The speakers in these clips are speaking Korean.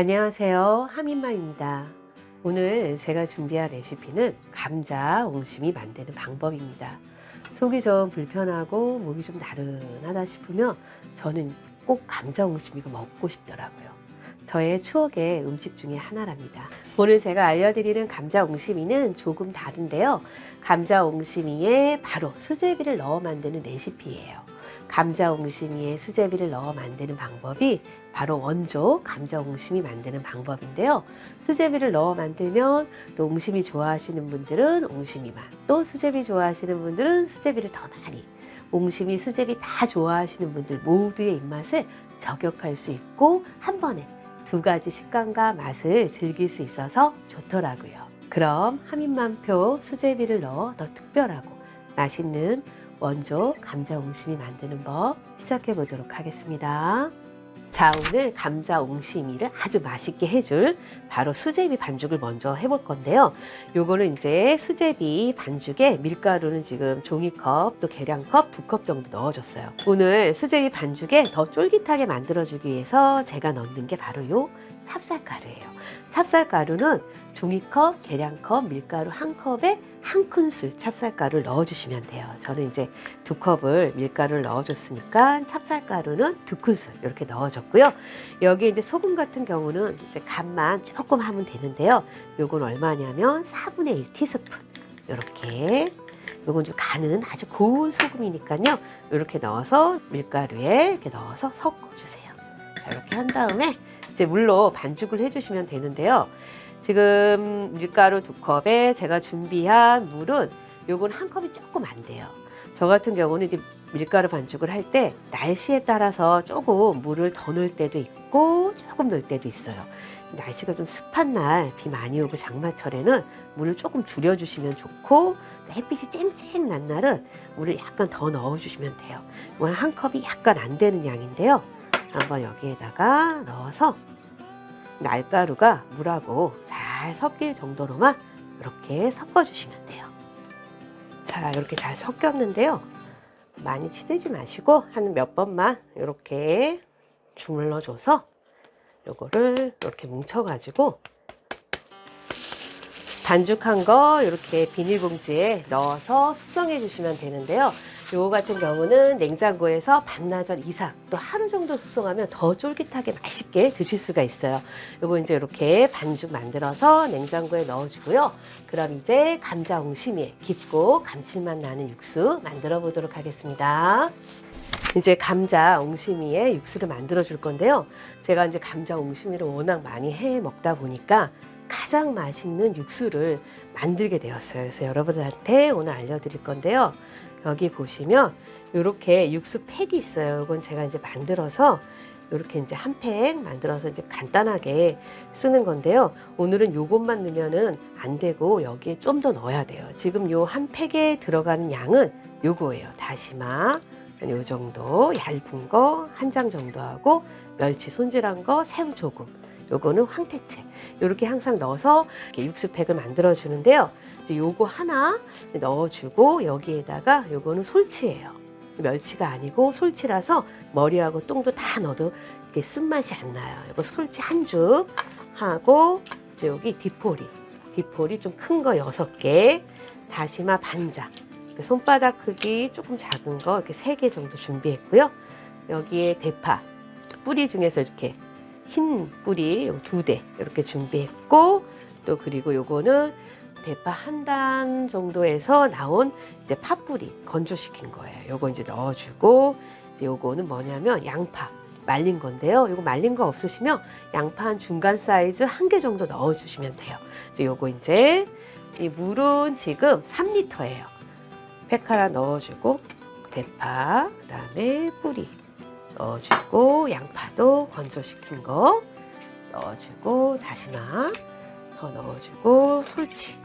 안녕하세요. 하민마입니다. 오늘 제가 준비한 레시피는 감자 옹심이 만드는 방법입니다. 속이 좀 불편하고 목이 좀 나른하다 싶으면 저는 꼭 감자 옹심이가 먹고 싶더라고요. 저의 추억의 음식 중에 하나랍니다. 오늘 제가 알려드리는 감자 옹심이는 조금 다른데요. 감자 옹심이에 바로 수제비를 넣어 만드는 레시피예요. 감자 옹심이에 수제비를 넣어 만드는 방법이 바로 원조 감자 옹심이 만드는 방법인데요. 수제비를 넣어 만들면 또 옹심이 좋아하시는 분들은 옹심이 맛, 또 수제비 좋아하시는 분들은 수제비를 더 많이, 옹심이, 수제비 다 좋아하시는 분들 모두의 입맛을 저격할 수 있고 한 번에 두 가지 식감과 맛을 즐길 수 있어서 좋더라고요. 그럼 하민맘표 수제비를 넣어 더 특별하고 맛있는 원조 감자 옹심이 만드는 법 시작해 보도록 하겠습니다. 자, 오늘 감자 옹심이를 아주 맛있게 해줄 바로 수제비 반죽을 먼저 해볼 건데요. 요거는 이제 수제비 반죽에 밀가루는 지금 종이컵 또 계량컵 2컵 정도 넣어줬어요. 오늘 수제비 반죽에 더 쫄깃하게 만들어주기 위해서 제가 넣는 게 바로 요 찹쌀가루예요. 찹쌀가루는 종이컵, 계량컵, 밀가루 1컵에 1큰술 찹쌀가루를 넣어주시면 돼요. 저는 이제 2컵을 밀가루를 넣어줬으니까 찹쌀가루는 2큰술 이렇게 넣어줬고요. 여기 이제 소금 같은 경우는 이제 간만 조금 하면 되는데요. 요건 얼마냐면 4분의 1 티스푼 이렇게. 요건 좀 간은 아주 고운 소금이니까요. 이렇게 넣어서 밀가루에 이렇게 넣어서 섞어주세요. 자, 이렇게 한 다음에 이제 물로 반죽을 해주시면 되는데요. 지금 밀가루 2컵에 제가 준비한 물은 요건 1컵이 조금 안 돼요. 저 같은 경우는 이제 밀가루 반죽을 할 때 날씨에 따라서 조금 물을 더 넣을 때도 있고 조금 넣을 때도 있어요. 날씨가 좀 습한 날, 비 많이 오고 장마철에는 물을 조금 줄여주시면 좋고 햇빛이 쨍쨍 난 날은 물을 약간 더 넣어주시면 돼요. 이건 1컵이 약간 안 되는 양인데요. 한번 여기에다가 넣어서 날가루가 물하고 잘 섞일 정도로만 이렇게 섞어주시면 돼요. 자, 이렇게 잘 섞였는데요. 많이 치대지 마시고 한 몇 번만 이렇게 주물러줘서 요거를 이렇게 뭉쳐가지고 반죽한 거 이렇게 비닐봉지에 넣어서 숙성해 주시면 되는데요. 요거 같은 경우는 냉장고에서 반나절 이상 또 하루 정도 숙성하면 더 쫄깃하게 맛있게 드실 수가 있어요. 요거 이제 이렇게 반죽 만들어서 냉장고에 넣어주고요. 그럼 이제 감자 옹심이에 깊고 감칠맛 나는 육수 만들어 보도록 하겠습니다. 이제 감자 옹심이에 육수를 만들어 줄 건데요. 제가 이제 감자 옹심이를 워낙 많이 해 먹다 보니까 가장 맛있는 육수를 만들게 되었어요. 그래서 여러분들한테 오늘 알려드릴 건데요. 여기 보시면 이렇게 육수 팩이 있어요. 이건 제가 이제 만들어서 이렇게 이제 한 팩 만들어서 이제 간단하게 쓰는 건데요. 오늘은 요것만 넣으면은 안 되고 여기에 좀 더 넣어야 돼요. 지금 요 한 팩에 들어가는 양은 요거예요. 다시마 요 정도 얇은 거 한 장 정도 하고 멸치 손질한 거 새우 조금. 요거는 황태채 이렇게 항상 넣어서 이렇게 육수팩을 만들어 주는데요. 이제 요거 하나 넣어주고 여기에다가 요거는 솔치예요. 멸치가 아니고 솔치라서 머리하고 똥도 다 넣어도 이렇게 쓴맛이 안 나요. 이거 솔치 한 줌 하고 이제 여기 디포리 좀 큰 거 6개, 다시마 반장, 손바닥 크기 조금 작은 거 이렇게 3개 정도 준비했고요. 여기에 대파 뿌리 중에서 이렇게 흰 뿌리 2대 이렇게 준비했고 또 그리고 요거는 대파 한 단 정도에서 나온 이제 파뿌리 건조시킨 거예요. 요거 이제 넣어주고 이제 요거는 뭐냐면 양파 말린 건데요. 요거 말린 거 없으시면 양파 한 중간 사이즈 1개 정도 넣어주시면 돼요. 이제 요거 이제 이 물은 지금 3리터예요. 팩 하나 넣어주고 대파 그다음에 뿌리 넣어주고 양파도 건조시킨 거 넣어주고 다시마 더 넣어주고 솔치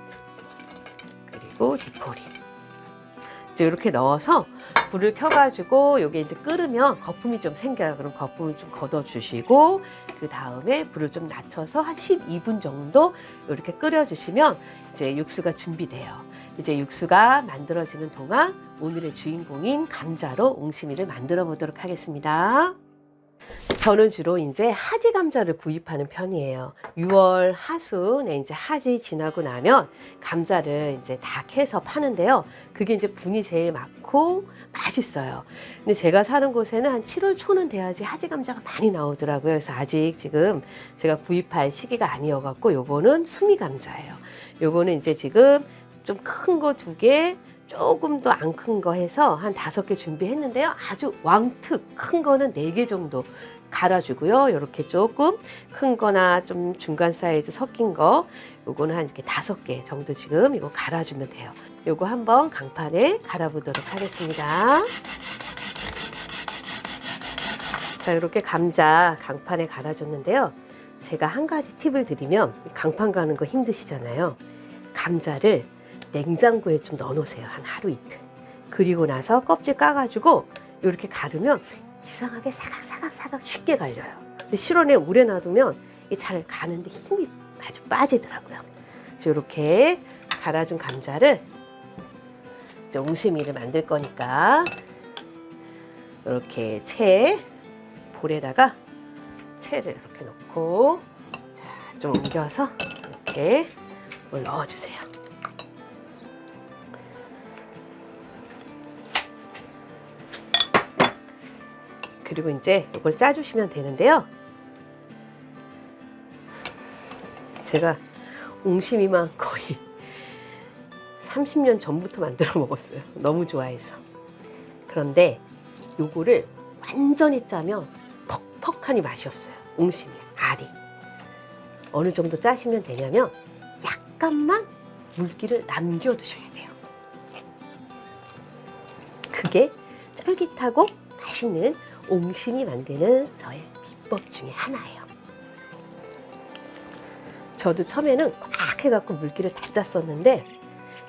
그리고 디포리 이제 이렇게 넣어서 불을 켜가지고 요게 이제 끓으면 거품이 좀 생겨요. 그럼 거품을 좀 걷어주시고 그 다음에 불을 좀 낮춰서 한 12분 정도 이렇게 끓여주시면 이제 육수가 준비돼요. 이제 육수가 만들어지는 동안 오늘의 주인공인 감자로 옹심이를 만들어 보도록 하겠습니다. 저는 주로 이제 하지 감자를 구입하는 편이에요. 6월 하순에 이제 하지 지나고 나면 감자를 이제 다 캐서 파는데요. 그게 이제 분이 제일 많고 맛있어요. 근데 제가 사는 곳에는 한 7월 초는 돼야지 하지 감자가 많이 나오더라고요. 그래서 아직 지금 제가 구입할 시기가 아니어갖고 요거는 수미 감자예요. 요거는 이제 지금 좀 큰 거 2개, 조금 더 안 큰 거 해서 한 5개 준비했는데요. 아주 왕특 큰 거는 4개 정도 갈아주고요. 이렇게 조금 큰 거나 좀 중간 사이즈 섞인 거, 요거는 한 이렇게 5개 정도 지금 이거 갈아주면 돼요. 요거 한번 강판에 갈아보도록 하겠습니다. 자, 이렇게 감자 강판에 갈아줬는데요. 제가 한 가지 팁을 드리면, 강판 가는 거 힘드시잖아요. 감자를 냉장고에 좀 넣어놓으세요. 한 하루 이틀. 그리고 나서 껍질 까가지고 이렇게 갈으면 이상하게 사각사각 쉽게 갈려요. 근데 실온에 오래 놔두면 잘 가는데 힘이 아주 빠지더라고요. 이렇게 갈아준 감자를 이제 옹심이를 만들 거니까 이렇게 볼에다가 채를 이렇게 넣고, 자, 좀 옮겨서 이렇게 물 넣어주세요. 그리고 이제 이걸 짜주시면 되는데요. 제가 옹심이만 거의 30년 전부터 만들어 먹었어요. 너무 좋아해서. 그런데 요거를 완전히 짜면 퍽퍽하니 맛이 없어요. 옹심이 알이. 어느 정도 짜시면 되냐면 약간만 물기를 남겨두셔야 돼요. 그게 쫄깃하고 맛있는 옹심이 만드는 저의 비법 중에 하나예요. 저도 처음에는 꽉 해갖고 물기를 다 짰었는데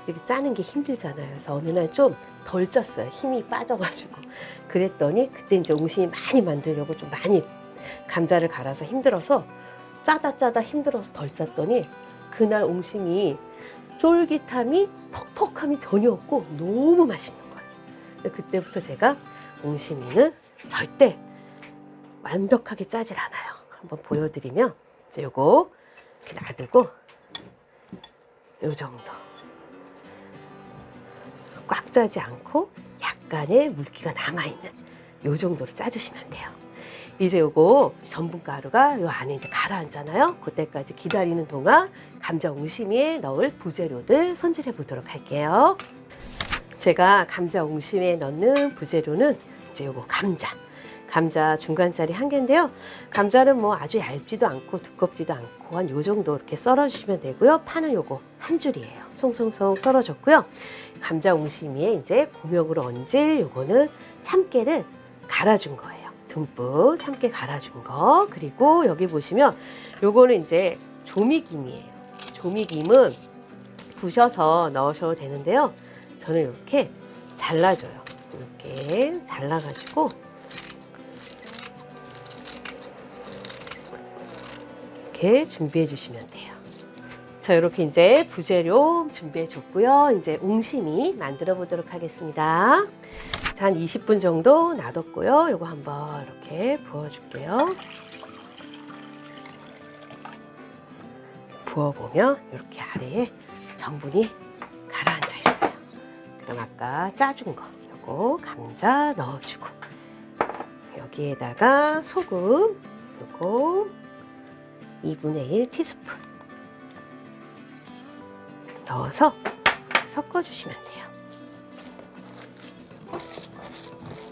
이렇게 짜는 게 힘들잖아요. 그래서 어느 날 좀 덜 짰어요. 힘이 빠져가지고. 그랬더니 그때 이제 옹심이 많이 만들려고 좀 많이 감자를 갈아서 힘들어서 짜다 힘들어서 덜 짰더니 그날 옹심이 쫄깃함이 퍽퍽함이 전혀 없고 너무 맛있는 거예요. 그때부터 제가 옹심이는 절대 완벽하게 짜질 않아요. 한번 보여드리면 요거 이렇게 놔두고 요 정도 꽉 짜지 않고 약간의 물기가 남아있는 요 정도로 짜주시면 돼요. 이제 요거 전분가루가 요 안에 이제 가라앉잖아요. 그때까지 기다리는 동안 감자 옹심이에 넣을 부재료들 손질해 보도록 할게요. 제가 감자 옹심이에 넣는 부재료는 이제 요거 감자 중간짜리 1개인데요. 감자는 뭐 아주 얇지도 않고 두껍지도 않고 한 요 정도 이렇게 썰어 주시면 되고요. 파는 요거 한 줄이에요. 송송송 썰어줬고요. 감자 옹심이에 이제 고명으로 얹을 요거는 참깨를 갈아준 거예요. 듬뿍 참깨 갈아준 거. 그리고 여기 보시면 요거는 이제 조미김이에요. 조미김은 부셔서 넣으셔도 되는데요. 저는 이렇게 잘라줘요. 이렇게 잘라가지고 이렇게 준비해 주시면 돼요. 자, 이렇게 이제 부재료 준비해 줬고요. 이제 옹심이 만들어 보도록 하겠습니다. 자, 한 20분 정도 놔뒀고요. 요거 한번 이렇게 부어줄게요. 부어보면 이렇게 아래에 전분이 가라앉아 있어요. 그럼 아까 짜준 거 요거 감자 넣어주고, 여기에다가 소금 요거 2분의 1 티스푼 넣어서 섞어주시면 돼요.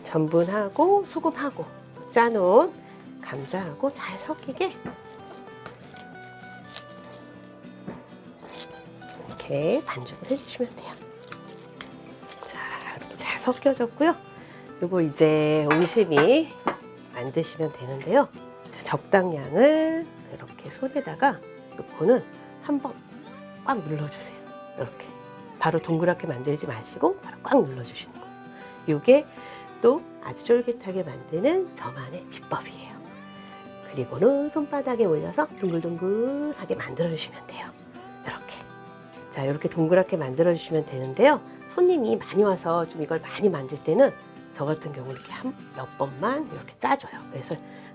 전분하고 소금하고 짜놓은 감자하고 잘 섞이게 이렇게 반죽을 해주시면 돼요. 자, 이렇게 잘 섞여졌고요. 요거 이제 옹심이 만드시면 되는데요. 적당량을 이렇게 손에다가 넣고는 한번 꽉 눌러주세요. 이렇게 바로 동그랗게 만들지 마시고 바로 꽉 눌러주시는 거예요. 이게 또 아주 쫄깃하게 만드는 저만의 비법이에요. 그리고는 손바닥에 올려서 동글동글하게 만들어주시면 돼요. 이렇게. 자, 이렇게 동그랗게 만들어주시면 되는데요. 손님이 많이 와서 좀 이걸 많이 만들 때는 저 같은 경우 이렇게 몇 번만 이렇게 짜줘요. 그래서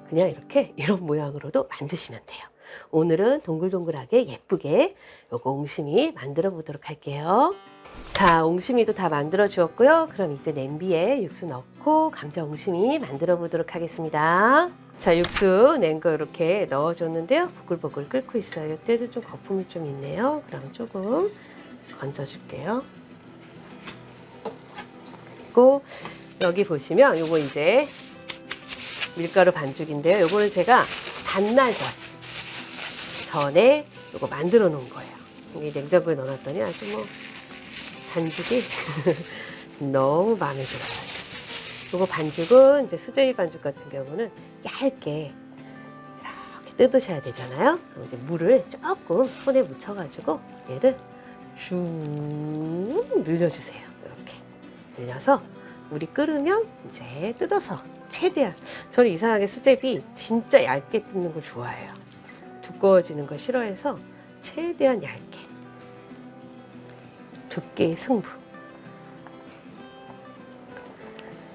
그냥 이렇게 이런 모양으로도 만드시면 돼요. 오늘은 동글동글하게 예쁘게 요거 옹심이 만들어 보도록 할게요. 자, 옹심이도 다 만들어 주었고요. 그럼 이제 냄비에 육수 넣고 감자 옹심이 만들어 보도록 하겠습니다. 자, 육수 낸 거 이렇게 넣어줬는데요. 보글보글 끓고 있어요. 이때도 좀 거품이 좀 있네요. 그럼 조금 건져줄게요. 그리고 여기 보시면 요거 이제 밀가루 반죽인데요. 요거는 제가 반날 전에 요거 만들어 놓은 거예요. 이게 냉장고에 넣어놨더니 아주 뭐 반죽이 너무 마음에 들어요. 요거 반죽은 이제 수제비 반죽 같은 경우는 얇게 이렇게 뜯으셔야 되잖아요. 그럼 이제 물을 조금 손에 묻혀가지고 얘를 쭉 늘려주세요. 이렇게 늘려서 물이 끓으면 이제 뜯어서 최대한, 저는 이상하게 수제비 진짜 얇게 뜯는 걸 좋아해요. 두꺼워지는 걸 싫어해서 최대한 얇게, 두께의 승부.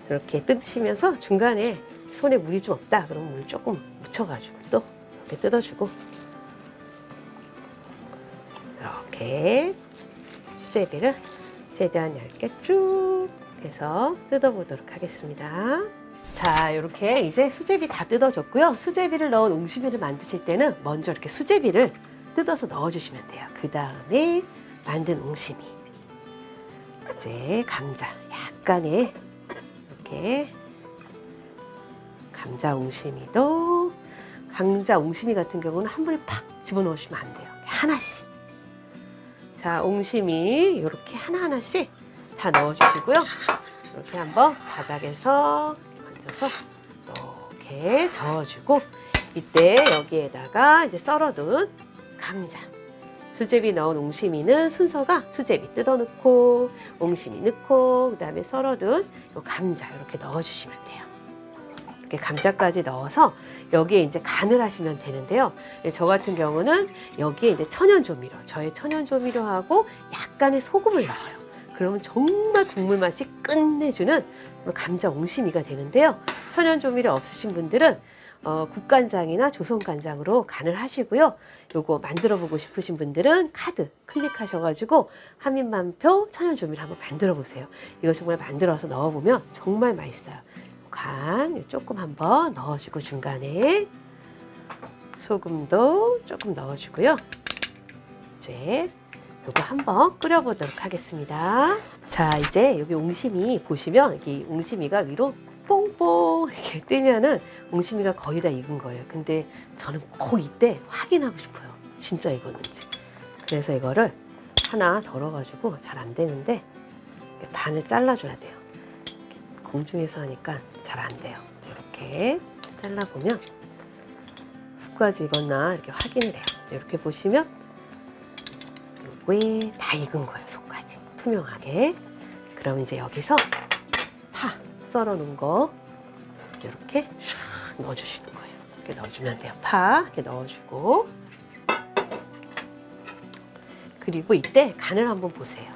이렇게 뜯으시면서 중간에 손에 물이 좀 없다 그러면 물 조금 묻혀가지고 또 이렇게 뜯어주고, 이렇게 수제비를 최대한 얇게 쭉 해서 뜯어보도록 하겠습니다. 자, 이렇게 이제 수제비 다 뜯어졌고요. 수제비를 넣은 옹심이를 만드실 때는 먼저 이렇게 수제비를 뜯어서 넣어주시면 돼요. 그 다음에 만든 옹심이, 이제 감자 약간의 이렇게 감자 옹심이도, 감자 옹심이 같은 경우는 한 번에 팍 집어넣으시면 안 돼요. 하나씩. 자, 옹심이 이렇게 하나하나씩 다 넣어주시고요. 이렇게 한번 바닥에서 얹어서 이렇게 저어주고, 이때 여기에다가 이제 썰어둔 감자, 수제비 넣은 옹심이는 순서가 수제비 뜯어 넣고 옹심이 넣고 그 다음에 썰어둔 요 감자 이렇게 넣어주시면 돼요. 이렇게 감자까지 넣어서 여기에 이제 간을 하시면 되는데요. 저 같은 경우는 여기에 이제 천연조미료, 저의 천연조미료하고 약간의 소금을 넣어요. 그러면 정말 국물 맛이 끝내주는 감자 옹심이가 되는데요. 천연조미료 없으신 분들은 국간장이나 조선간장으로 간을 하시고요. 요거 만들어 보고 싶으신 분들은 카드 클릭하셔가지고 한입만표 천연조미료 한번 만들어 보세요. 이거 정말 만들어서 넣어보면 정말 맛있어요. 간 조금 한번 넣어주고, 중간에 소금도 조금 넣어주고요. 이제 요거 한번 끓여보도록 하겠습니다. 자, 이제 여기 옹심이 보시면 이 옹심이가 위로 뽕뽕 이렇게 뜨면은 옹심이가 거의 다 익은 거예요. 근데 저는 꼭 이때 확인하고 싶어요. 진짜 익었는지. 그래서 이거를 하나 덜어가지고 잘 안 되는데 반을 잘라줘야 돼요. 공중에서 하니까 잘 안 돼요. 이렇게 잘라보면 속까지 익었나 이렇게 확인을 해요. 이렇게 보시면 요게 다 익은 거예요. 속까지 투명하게. 그럼 이제 여기서 파 썰어 놓은 거 이렇게 샥 넣어주시는 거예요. 이렇게 넣어주면 돼요. 파 이렇게 넣어주고, 그리고 이때 간을 한번 보세요.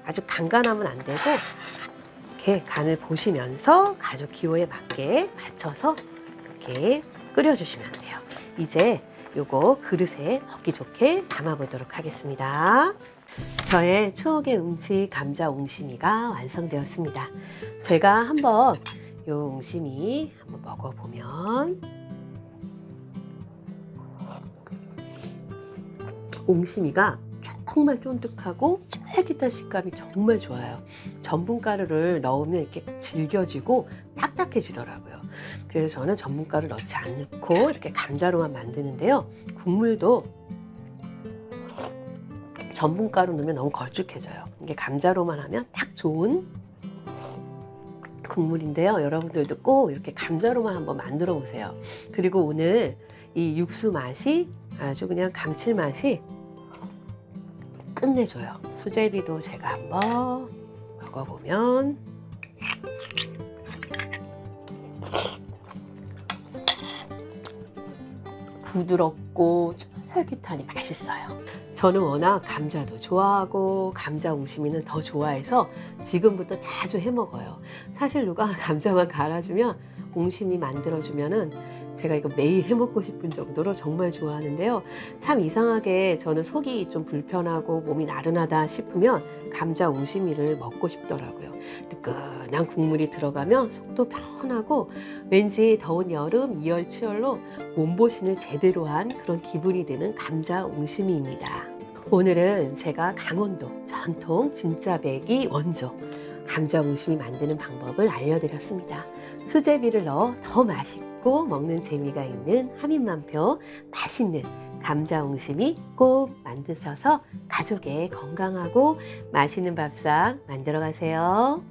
아주 간간하면 안 되고 이렇게 간을 보시면서 가족 기호에 맞게 맞춰서 이렇게 끓여주시면 돼요. 이제 요거 그릇에 먹기 좋게 담아보도록 하겠습니다. 저의 추억의 음식 감자 옹심이가 완성되었습니다. 제가 한번 요 옹심이 한번 먹어보면, 옹심이가 정말 쫀득하고 쫄깃한 식감이 정말 좋아요. 전분가루를 넣으면 이렇게 질겨지고 딱딱해지더라고요. 그래서 저는 전분가루 넣지 않고 이렇게 감자로만 만드는데요. 국물도 전분가루 넣으면 너무 걸쭉해져요. 이게 감자로만 하면 딱 좋은 국물인데요. 여러분들도 꼭 이렇게 감자로만 한번 만들어 보세요. 그리고 오늘 이 육수 맛이 아주 그냥 감칠맛이 끝내줘요. 수제비도 제가 한번 먹어보면 부드럽고 쫄깃쫄깃하니 맛있어요. 저는 워낙 감자도 좋아하고 감자 옹심이는 더 좋아해서 지금부터 자주 해 먹어요. 사실 누가 감자만 갈아주면 옹심이 만들어주면은 제가 이거 매일 해 먹고 싶은 정도로 정말 좋아하는데요. 참 이상하게 저는 속이 좀 불편하고 몸이 나른하다 싶으면 감자 옹심이를 먹고 싶더라고요. 뜨끈한 국물이 들어가면 속도 편하고 왠지 더운 여름 이열치열로 몸보신을 제대로 한 그런 기분이 드는 감자 옹심이입니다. 오늘은 제가 강원도 전통 진짜배기 원조 감자 옹심이 만드는 방법을 알려드렸습니다. 수제비를 넣어 더 맛있고 먹는 재미가 있는 한입만표 맛있는 감자 옹심이 꼭 만드셔서 가족의 건강하고 맛있는 밥상 만들어 가세요.